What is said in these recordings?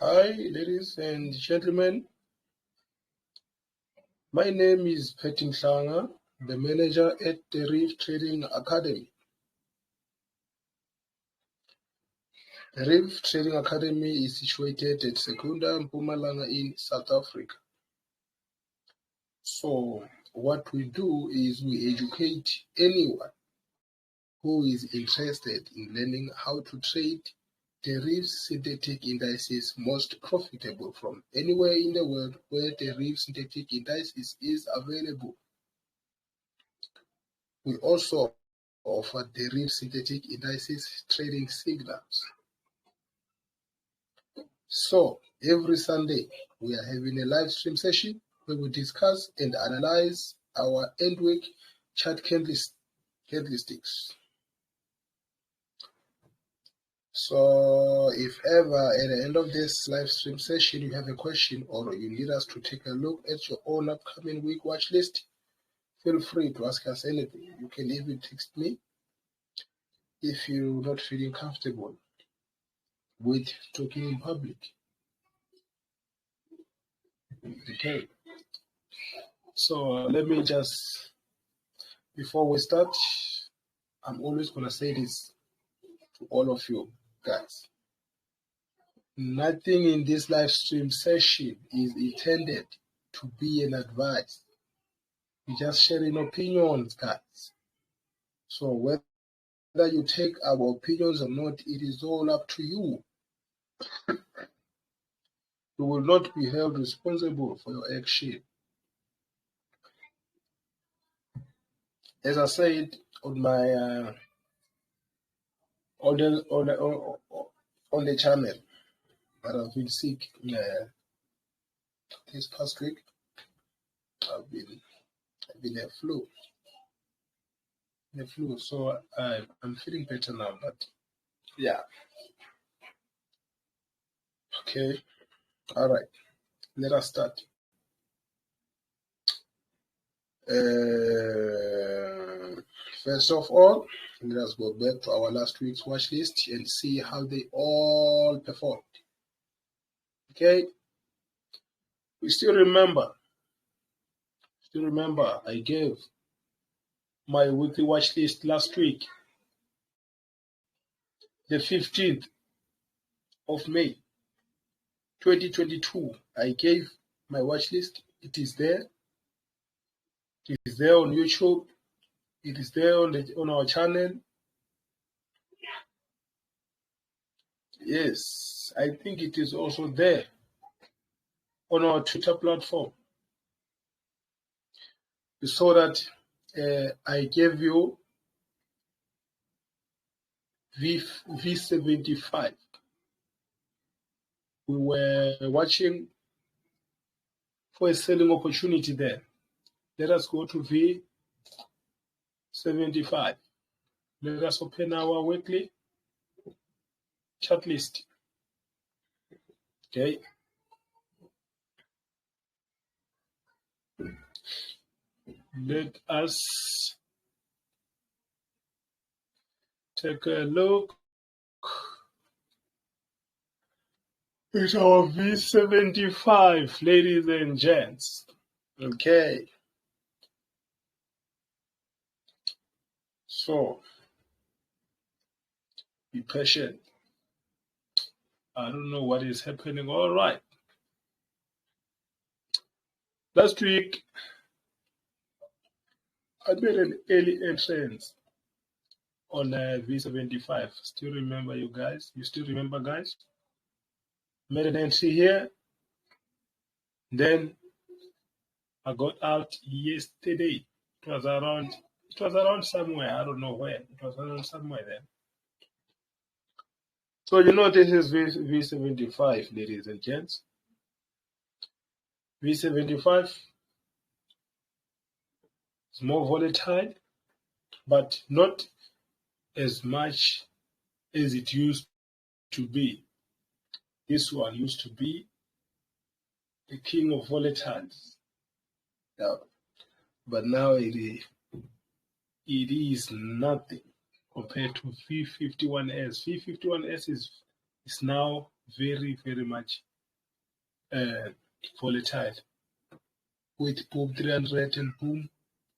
Hi, ladies and gentlemen. My name is Petting Shanga, the manager at the Reef Trading Academy. The Reef Trading Academy is situated at Secunda, Mpumalanga in South Africa. So what we do is we educate anyone who is interested in learning how to trade the Reef synthetic indices most profitable from anywhere in the world where the Reef synthetic indices is available. We also offer the Reef synthetic indices trading signals. So every Sunday we are having a live stream session where we discuss and analyze our end-week chart candlesticks. So if ever at the end of this live stream session you have a question or you need us to take a look at your own upcoming week watch list, feel free to ask us anything. You can even text me if you're not feeling comfortable with talking in public. Okay. So let me just, before we start, I'm always going to say this to all of you guys. Nothing in this live stream session is intended to be an advice. We're just sharing opinions, guys. So whether you take our opinions or not, it is all up to you. You will not be held responsible for your action. As I said on my on the channel, but I've been sick this past week. I've been a flu. So I'm feeling better now, but yeah. Okay. All right. Let us start. First of all, let us go back to our last week's watch list and see how they all performed. Okay. We still remember I gave my weekly watch list last week, the 15th of May 2022. I gave my watch list. It is there. It is there on YouTube. It is there on our channel. Yes, I think it is also there on our Twitter platform. You saw that I gave you V75. We were watching for a selling opportunity there. Let us go to V75. Let us open our weekly chart list. Okay. Let us take a look at our V75, ladies and gents. Okay. So, be patient. I don't know what is happening. All right. Last week, I made an early entrance on V75. Still remember you guys? You still remember, guys? Made an entry here. Then I got out yesterday. It was around somewhere. I don't know where. It was around somewhere there. So you know this is V75, ladies and gents. V75 is more volatile, but not as much as it used to be. This one used to be the king of volatiles. Yeah. But now it is nothing compared to V51S. V51S is now very, very much volatile. With boom 300 and boom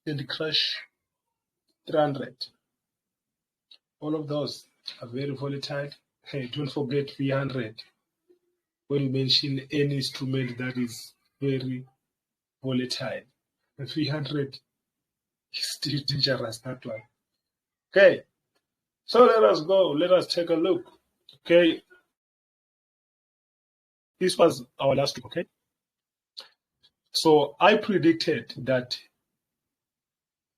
and crash 300. All of those are very volatile. Hey, don't forget V100. When you mention any instrument that is very volatile, V100 is still dangerous, that one. Okay, so let us go. Let us take a look. Okay, this was our last week. Okay, so I predicted that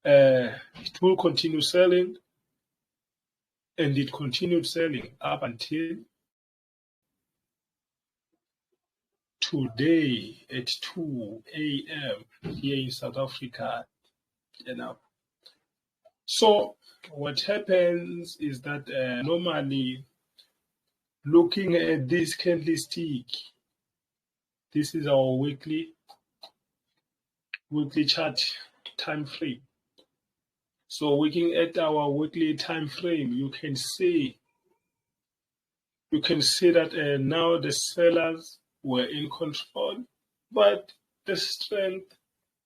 it will continue selling, and it continued selling up until today at 2 a.m. here in South Africa. So what happens is that normally, looking at this candlestick, this is our weekly chart time frame. So looking at our weekly time frame, you can see that now the sellers were in control, but the strength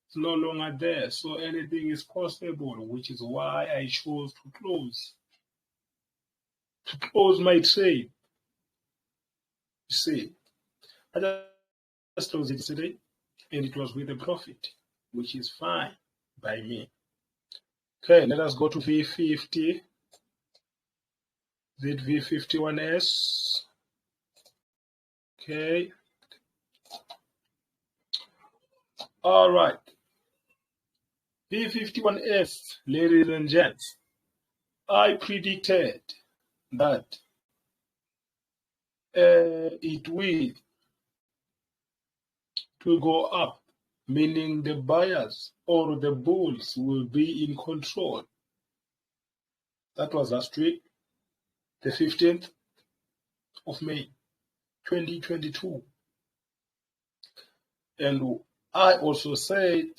is no longer there. So anything is possible, which is why I chose to close my trade. You see, I just closed it today, and it was with a profit, which is fine by me. Okay, let us go to V50. Is it V51S? Okay. All right. V51S, ladies and gents. I predicted that it will go up, meaning the buyers or the bulls will be in control. That was last week, the 15th of May, 2022. And I also said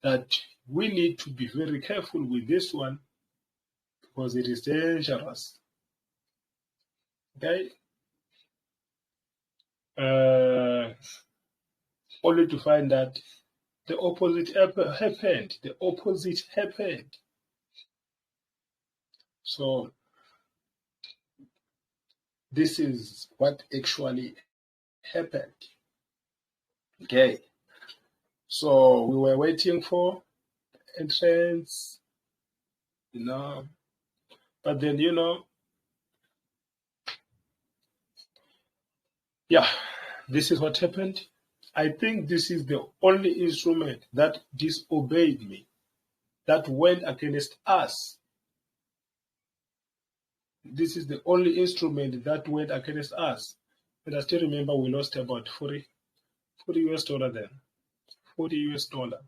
that we need to be very careful with this one because it is dangerous. Okay? Only to find that the opposite happened. The opposite happened. So this is what actually happened. Okay. So we were waiting for entrance, but then, yeah, this is what happened. I think this is the only instrument that disobeyed me, that went against us. This is the only instrument that went against us. And I still remember we lost about 40 US dollar then. 40 US dollar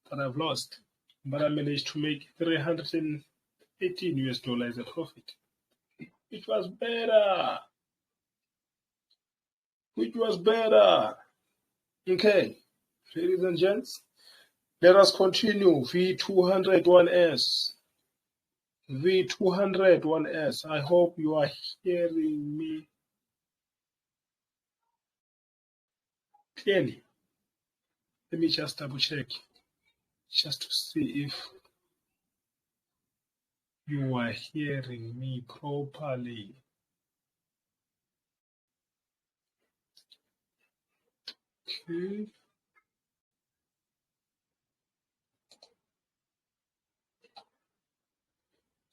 that I've lost. But I managed to make 318 US dollars as a profit. It was better. Which was better. Okay, ladies and gents, let us continue. V201S. V201S. I hope you are hearing me clearly. Let me just double check, just to see if you are hearing me properly. Okay.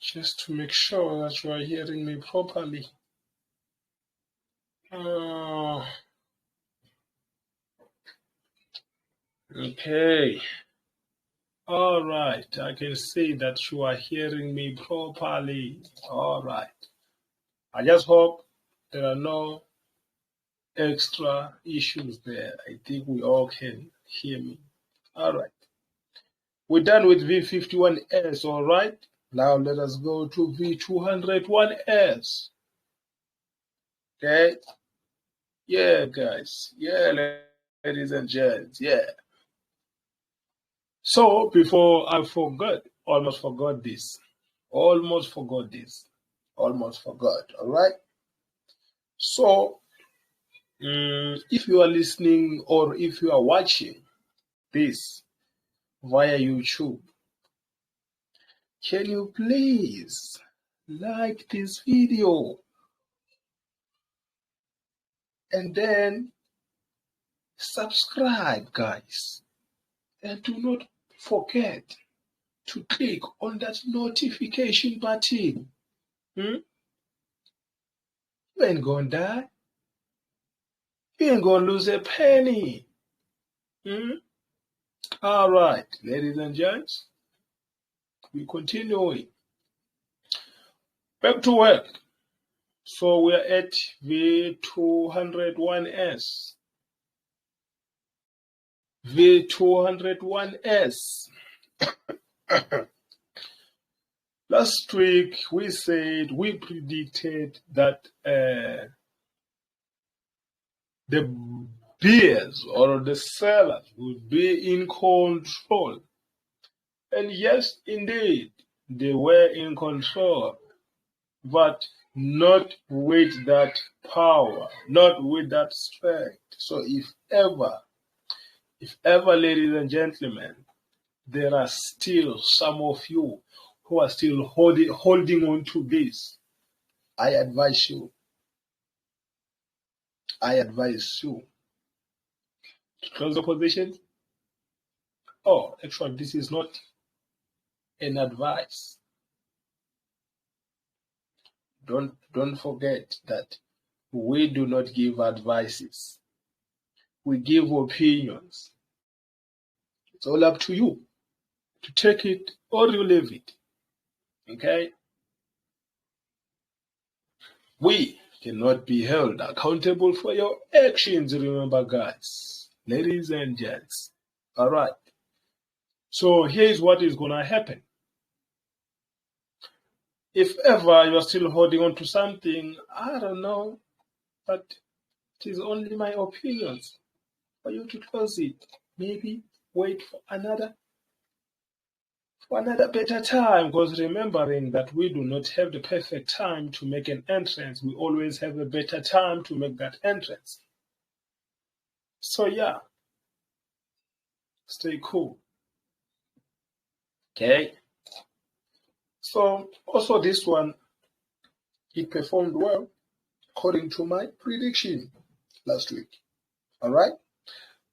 Just to make sure that you are hearing me properly. Okay. All right. I can see that you are hearing me properly. All right. I just hope there are no extra issues there. I think we all can hear me. All right. We're done with V51S, all right? Now let us go to V201S. Okay? Yeah, guys. Yeah, ladies and gents. Yeah. So before I almost forgot this. All right? So if you are listening or if you are watching this via YouTube, can you please like this video and then subscribe, guys, and do not forget to click on that notification button. You ain't gonna die. You ain't gonna lose a penny. All right, ladies and gents, we continuing. Back to work. So we're at V201S. V201S. Last week we predicted that the bears or the sellers would be in control. And yes, indeed, they were in control, but not with that power, not with that strength. So if ever, ladies and gentlemen, there are still some of you who are still holding on to this, I advise you to close the position. Oh, actually, this is not an advice. Don't forget that we do not give advices. We give opinions. It's all up to you to take it or you leave it. Okay? We cannot be held accountable for your actions, remember, guys, ladies and gents. All right. So here's what is going to happen. If ever you are still holding on to something, I don't know, but it is only my opinions. For you to close it, maybe wait for another better time, because remembering that we do not have the perfect time to make an entrance, we always have a better time to make that entrance. So yeah, stay cool. Okay. So also this one, it performed well according to my prediction last week. All right.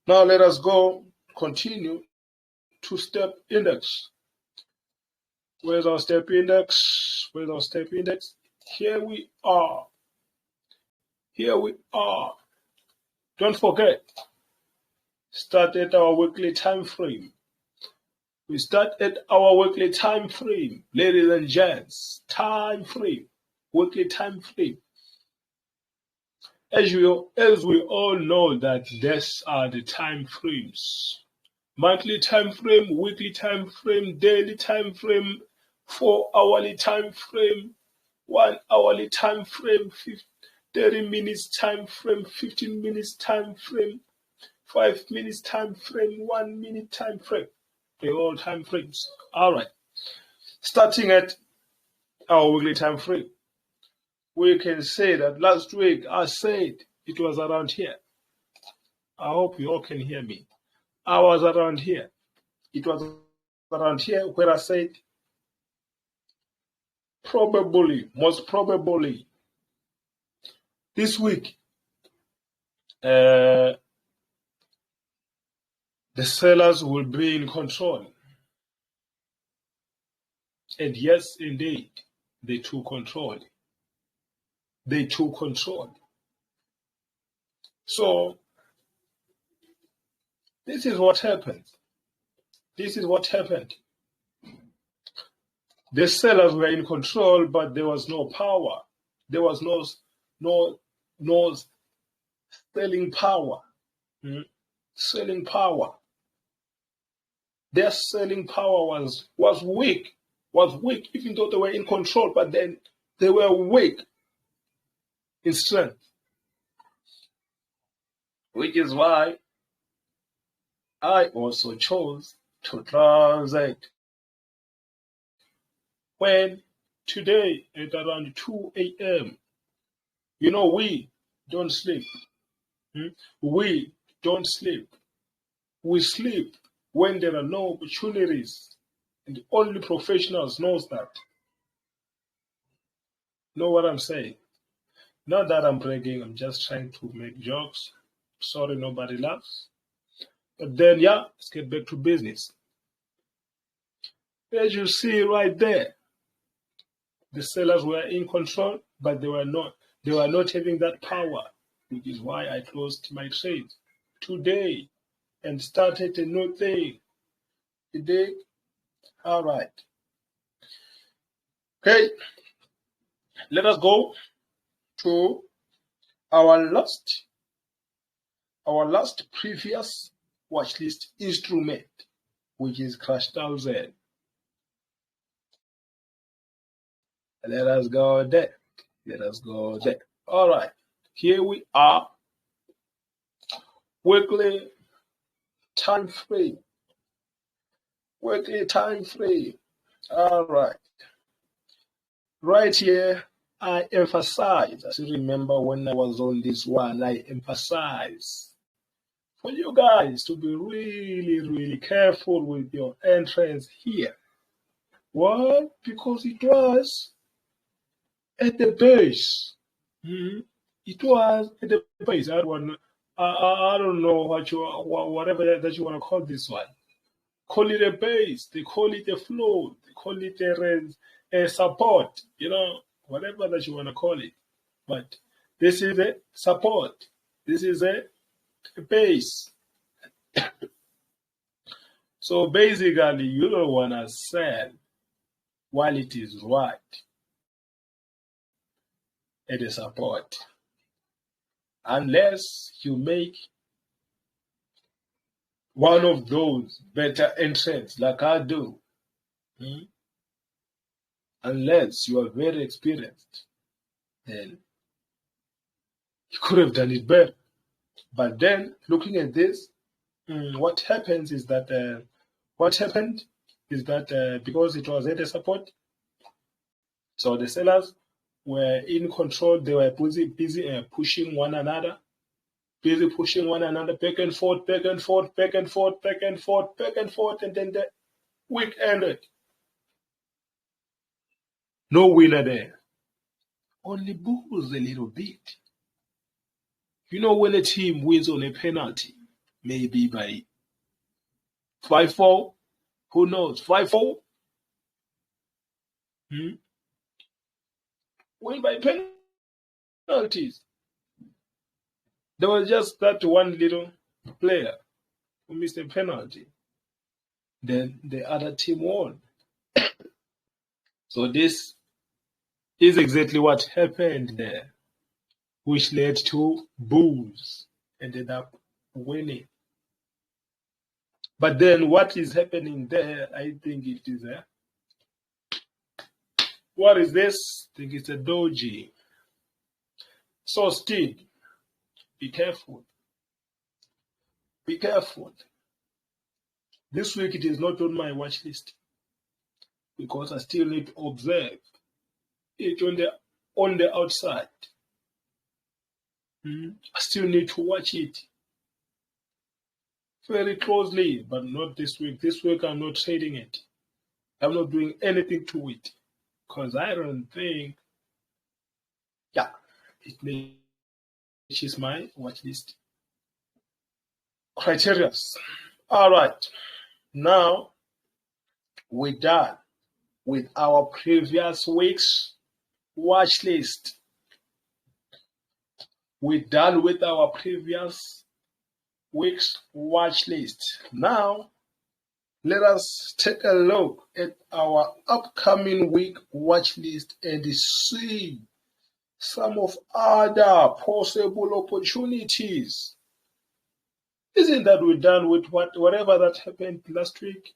Now let us continue to step index. Where's our step index? Here we are. Don't forget, start at our weekly time frame. We start at our weekly time frame, ladies and gents. Weekly time frame. As we all know that these are the time frames. Monthly time frame, weekly time frame, daily time frame, 4-hourly time frame, 1 hourly time frame, 30 minutes time frame, 15 minutes time frame, 5 minutes time frame, 1 minute time frame. They're all time frames. All right. Starting at our weekly time frame, we can say that last week I said it was around here. I hope you all can hear me. I was around here. It was around here where I said most probably, this week, the sellers will be in control. And yes, indeed, they took control. So, this is what happened. The sellers were in control, but there was no power. There was no selling power. Selling power. Their selling power was weak, even though they were in control, but then they were weak in strength. Which is why I also chose to transact. When today at around 2 a.m., we don't sleep. We don't sleep. We sleep when there are no opportunities. And only professionals knows that. Know what I'm saying? Not that I'm bragging, I'm just trying to make jokes. Sorry nobody laughs. But then, yeah, let's get back to business. As you see right there, the sellers were in control, but they were not having that power, which is why I closed my trade today and started a new thing. Today, all right. Okay, let us go to our last previous watchlist instrument, which is Crash 1000. Let us go there. Let us go there. All right. Here we are. Weekly time frame. Weekly time frame. All right. Right here, I emphasize, as you remember when I was on this one, I emphasize for you guys to be really, really careful with your entrance here. Why? Because it was at the base. It was at the base. I don't know whatever that you want to call this one. Call it a base. They call it a floor. They call it a support. Whatever that you want to call it. But this is a support. This is a base. So basically, you don't want to sell while it is right at a support, unless you make one of those better entrants like I do. Unless you are very experienced, then you could have done it better. But then, looking at this, what happened is that because it was at a support, so the sellers were in control. They were busy pushing one another, back and forth, and then the week ended. No winner there. Only bulls a little bit. When a team wins on a penalty, maybe by 5-4, who knows, 5-4? Win by penalties. There was just that one little player who missed a penalty. Then the other team won. So this is exactly what happened there, which led to Bulls ended up winning. But then what is happening there, I think it is what is this? I think it's a doji. So still, be careful. Be careful. This week it is not on my watch list because I still need to observe it on the outside. I still need to watch it very closely, but not this week. This week I'm not trading it. I'm not doing anything to it because I don't think, it matches my watch list criteria. All right, now we're done with our previous week's watch list. We're done with our previous week's watch list. Now, let us take a look at our upcoming week watch list and see some of other possible opportunities. Isn't that we're done with whatever that happened last week?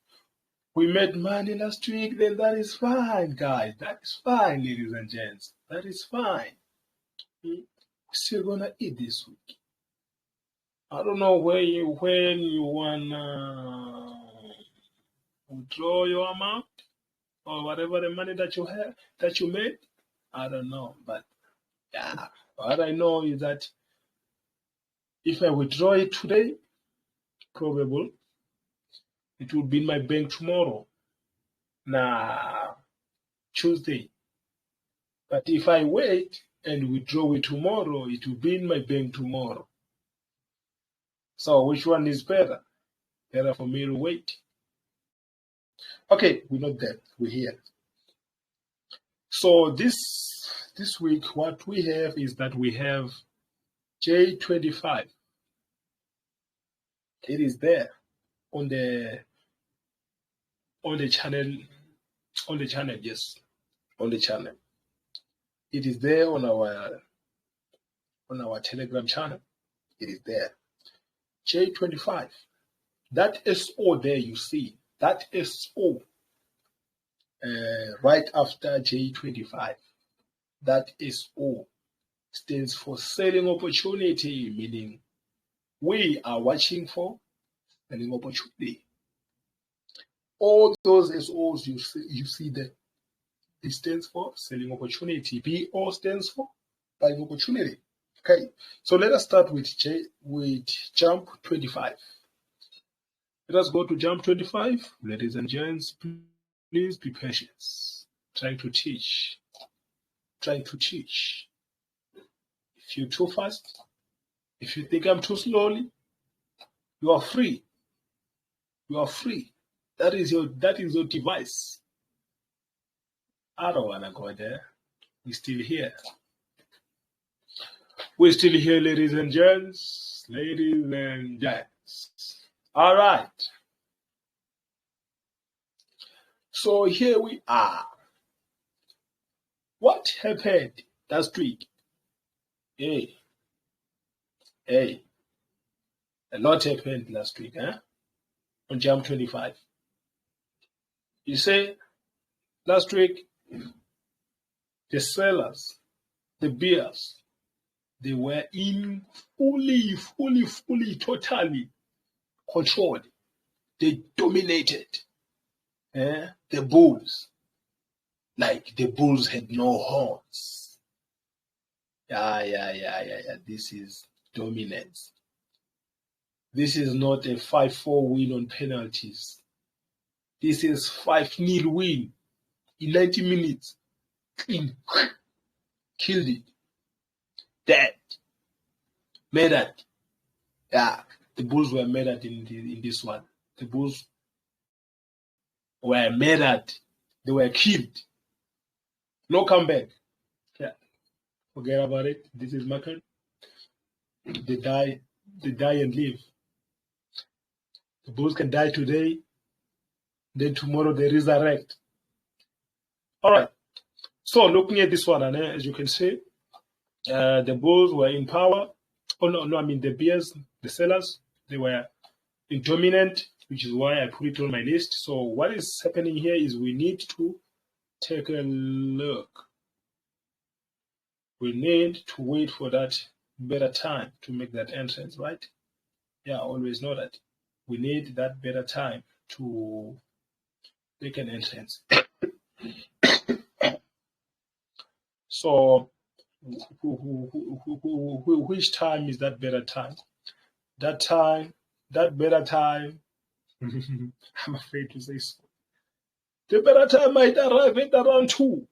We made money last week, then that is fine, guys. That is fine, ladies and gents. That is fine. We're still gonna eat this week. I don't know when you wanna withdraw your amount or whatever the money that you made. I don't know, but what I know is that If I withdraw it today, probable it will be in my bank tomorrow. Nah, Tuesday. But if I wait and withdraw it tomorrow, it will be in my bank tomorrow. So which one is better? Better for me to wait. Okay, we're not there. We're here. So this week, what we have is that we have J25. It is there on the channel, yes, on the channel. It is there on our Telegram channel. It is there. J25. That SO there you see. That SO right after J25. That SO stands for selling opportunity, meaning we are watching for selling opportunity. All those SOs you see there, it stands for selling opportunity. BO stands for buying opportunity. Okay, so let us start with jump 25. Let us go to jump 25. Ladies and gents, please be patient. Trying to teach. If you're too fast, if you think I'm too slowly, you are free. That is your device. I don't wanna go there. We're still here, ladies and gents. All right. So here we are. What happened last week? Hey, a lot happened last week, on jump 25. You say last week the sellers, the bears, they were in fully, totally controlled. They dominated. The bulls. Like the bulls had no horns. Yeah. This is dominance. This is not a 5-4 win on penalties. This is 5-0 win in 90 minutes. Clean. Killed it. Dead. Murdered. Yeah, the bulls were murdered in this one. The bulls were murdered. They were killed. No comeback. Yeah. Forget about it. This is market. They die and live. The bulls can die today, then tomorrow they resurrect. All right. So looking at this one, as you can see, the bulls were in power. Oh no, I mean the bears, the sellers, they were in dominant, which is why I put it on my list. So what is happening here is we need to take a look. We need to wait for that better time to make that entrance, right? Yeah, always know that. We need that better time to make an entrance. So which time is that better time? That better time, I'm afraid to say so. The better time might arrive at around 2.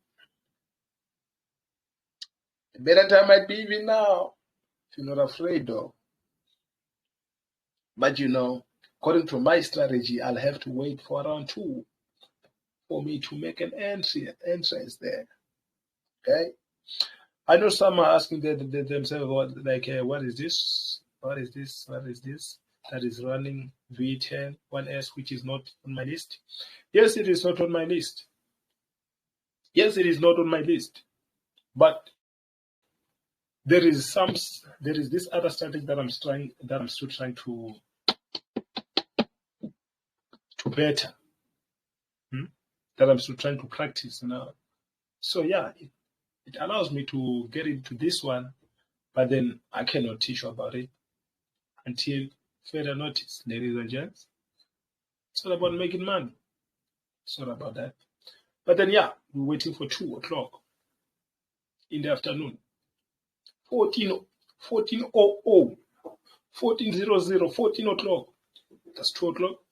The better time might be even now, if you're not afraid though. But according to my strategy, I'll have to wait for around 2 for me to make an entrance there. Okay? I know some are asking themselves, what is this? What is this? That is running V10 1S, which is not on my list. Yes, it is not on my list. But there is this other strategy that I'm still trying to better. That I'm still trying to practice now. So yeah, it allows me to get into this one, but then I cannot teach you about it until further notice, ladies and gents. It's not about making money. It's not about that. But then yeah, we're waiting for 2 o'clock in the afternoon. 14:00. 14:00, 14 o'clock. That's 2 o'clock.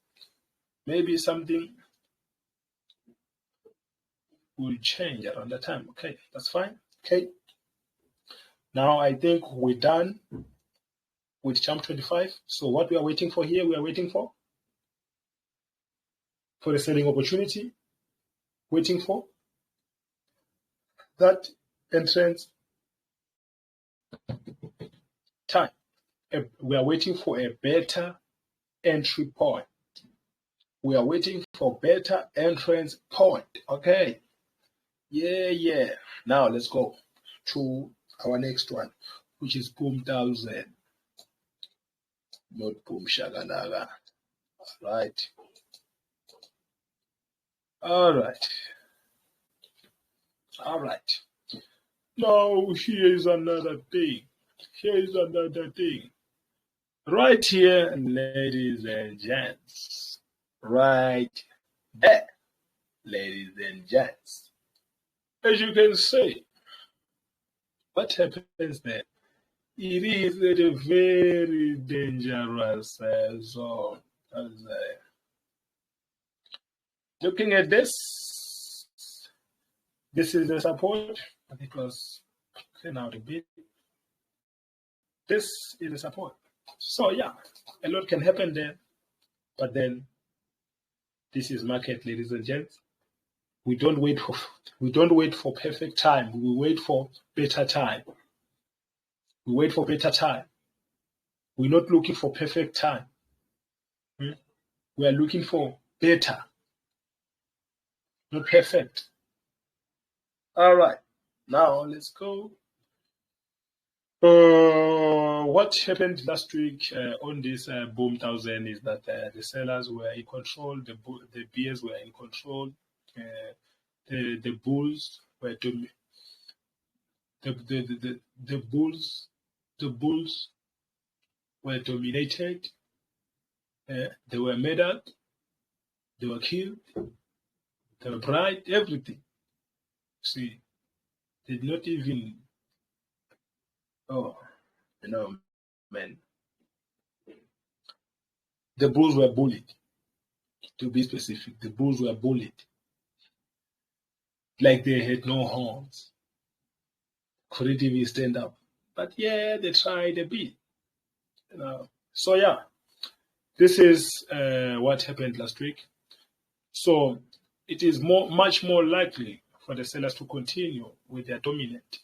Maybe something will change around that time. Okay, that's fine. Okay. Now I think we're done with Jump 25. So what we are waiting for here, we are waiting for a selling opportunity, waiting for that entrance time. We are waiting for a better entry point. We are waiting for better entrance point. Okay. Yeah. Now let's go to our next one, which is Boom 1000. Not Boom Shaganaga. All right. Now here's another thing. Right here, ladies and gents. Right there, ladies and gents. As you can see, what happens there? It is a very dangerous zone. Looking at this is the support. It was clean out a bit. This is the support. So yeah, a lot can happen there. But then, this is market, ladies and gents. We don't wait for perfect time. We wait for better time. We're not looking for perfect time. We are looking for better, not perfect. All right. Now let's go. What happened last week on this Boom 1000 is that the sellers were in control, the bears were in control, the bulls were the bulls were dominated. They were murdered, they were killed, they were bribed, everything. See, they did not even. Man. The bulls were bullied. To be specific, the bulls were bullied. Like they had no horns. Couldn't even stand up. But yeah, they tried a bit. So yeah, this is what happened last week. So it is much more likely for the sellers to continue with their dominant.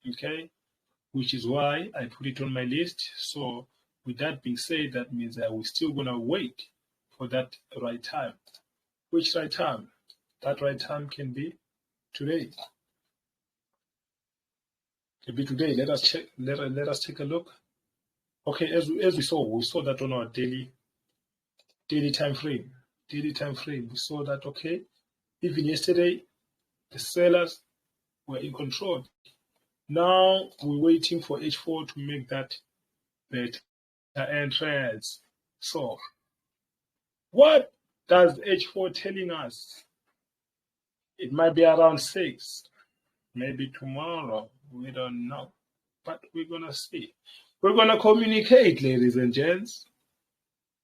Okay? Which is why I put it on my list. So with that being said, that means that we're still going to wait for that right time. Which right time? That right time can be today. Can be today. Let us check. Let us take a look. Okay, as we saw that on our daily time frame. We saw that, okay, even yesterday, the sellers were in control. Now we're waiting for H4 to make that better entrance. So, what does H4 telling us? It might be around 6, maybe tomorrow. We don't know, but we're gonna see. We're gonna communicate, ladies and gents,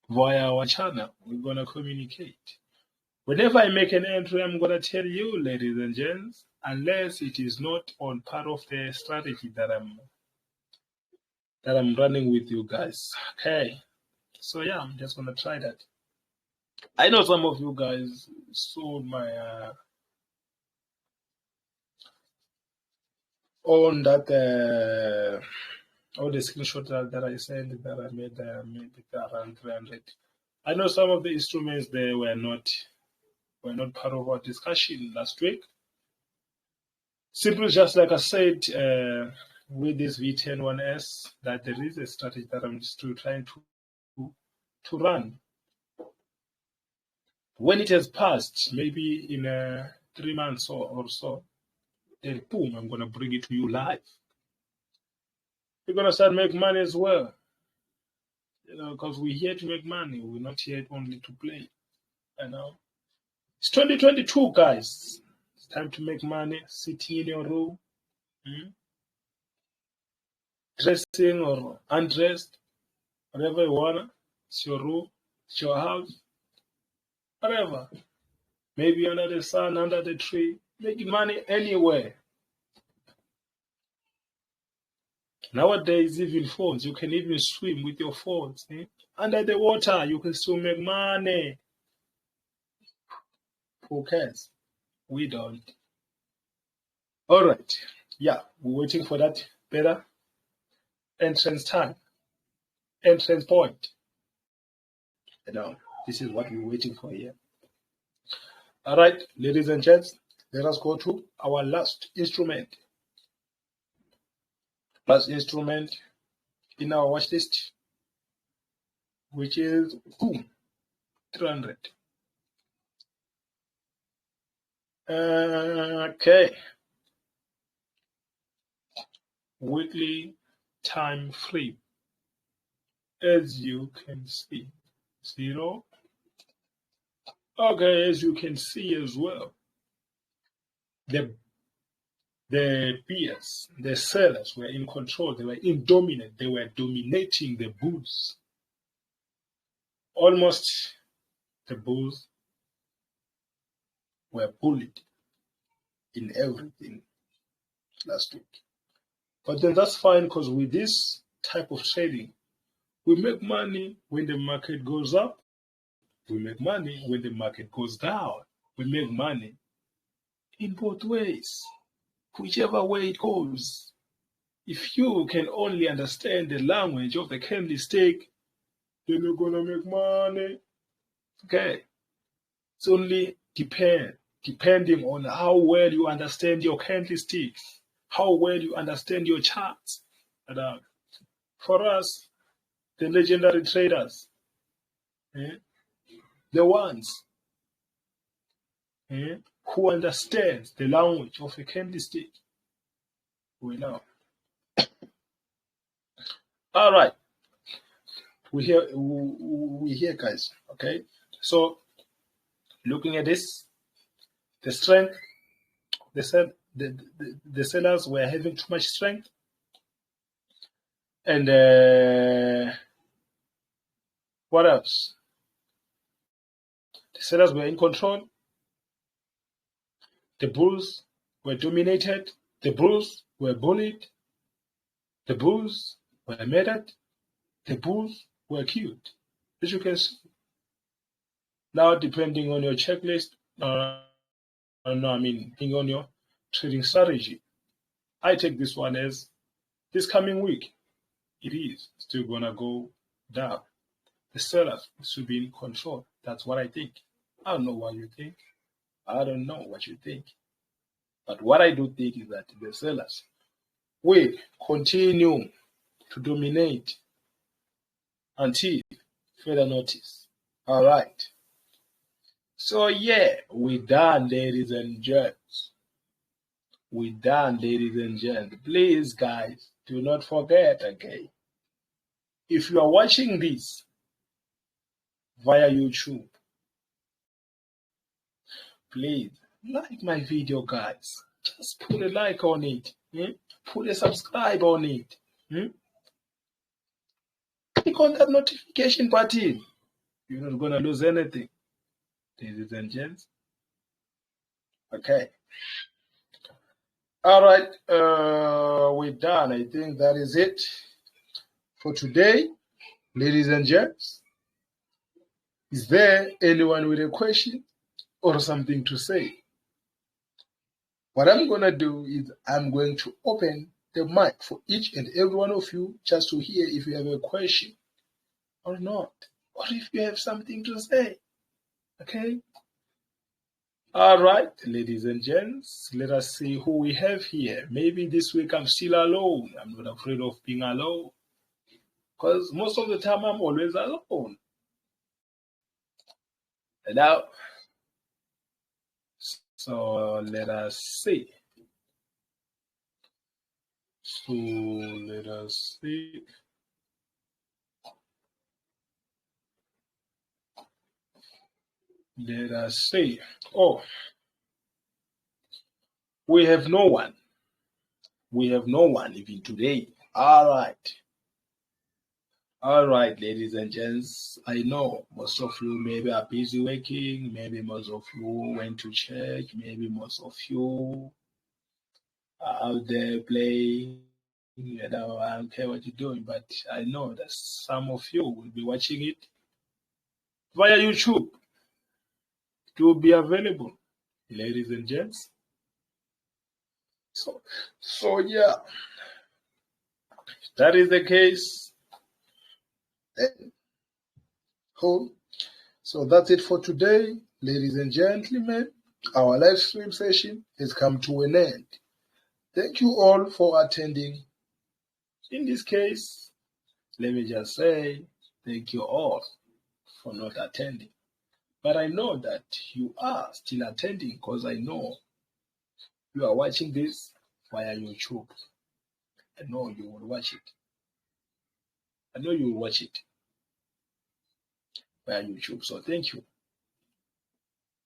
via our channel. We're gonna communicate. Whenever I make an entry, I'm gonna tell you, ladies and gents, unless it is not on part of the strategy that I'm running with you guys. Okay. So yeah, I'm just gonna try that. I know some of you guys saw my on that all the screenshot that I sent that I made it around 300. I know some of the instruments there were not part of our discussion last week. Simply just like I said with this V10-1S, that there is a strategy that I'm still trying to run. When it has passed, maybe in 3 months or so, then boom, I'm gonna bring it to you live. We're gonna start making money as well. Because we're here to make money. We're not here only to play. It's 2022, guys. It's time to make money. Sitting in your room, dressing or undressed, whatever you wanna. It's your room, it's your house, whatever. Maybe under the sun, under the tree, making money anywhere. Nowadays, even phones, you can even swim with your phones. Under the water, you can still make money. Who cares? We don't. All right. Yeah, we're waiting for that better entrance time, entrance point. This is what we're waiting for here. All right, ladies and gents, let us go to our last instrument. Last instrument in our watch list, which is 300. Okay. Weekly time frame. As you can see, 0. Okay, as you can see as well, the peers, the sellers were in control. They were dominant. They were dominating the bulls. Almost the bulls were bullied in everything last week. But then that's fine, because with this type of trading, we make money when the market goes up. We make money when the market goes down. We make money in both ways, whichever way it goes. If you can only understand the language of the candlestick, then you're going to make money. Okay. It's only depending on how well you understand your candlesticks, how well you understand your charts. And, for us, the legendary traders, the ones who understand the language of a candlestick, we know. All right, we here, guys. Okay, so looking at this, the strength, they said the sellers were having too much strength, and what else? The sellers were in control. The bulls were dominated. The bulls were bullied. The bulls were murdered. The bulls were killed. As you can see. Now, depending on your checklist, depending on your trading strategy, I take this one as this coming week, it is still going to go down. The sellers should be in control. That's what I think. I don't know what you think. I don't know what you think. But what I do think is that the sellers will continue to dominate until further notice. All right. So, yeah, we're done, ladies and gents. We're done, ladies and gents. Please, guys, do not forget, okay? If you are watching this via YouTube, please like my video, guys. Just put a like on it. Put a subscribe on it. Click on that notification button. You're not going to lose anything, ladies and gents. Okay. All right. We're done. I think that is it for today, ladies and gents. Is there anyone with a question or something to say? What I'm going to do is I'm going to open the mic for each and every one of you just to hear if you have a question or not, or if you have something to say. Okay? All right, ladies and gents, let us see who we have here. Maybe this week I'm still alone. I'm not afraid of being alone, because most of the time I'm always alone. And now, so let us see. So let us see. Let us see. Oh, we have no one. We have no one even today. All right. All right, ladies and gents, I know most of you maybe are busy working, maybe most of you went to church, maybe most of you are out there playing. I don't care what you're doing, but I know that some of you will be watching it via YouTube. It will be available, ladies and gents. So yeah, if that is the case, then home. So that's it for today, ladies and gentlemen. Our live stream session has come to an end. Thank you all for attending. In this case, let me just say thank you all for not attending. But I know that you are still attending because I know you are watching this via YouTube. I know you will watch it. I know you will watch it via YouTube. So thank you.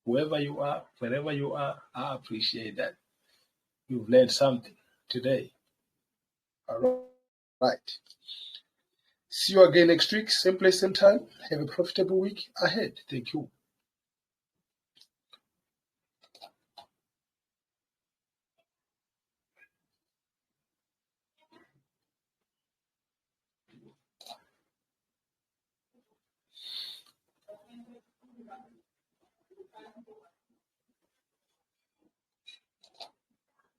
Whoever you are, wherever you are, I appreciate that. You've learned something today. All right. See you again next week, same place, same time. Have a profitable week ahead. Thank you.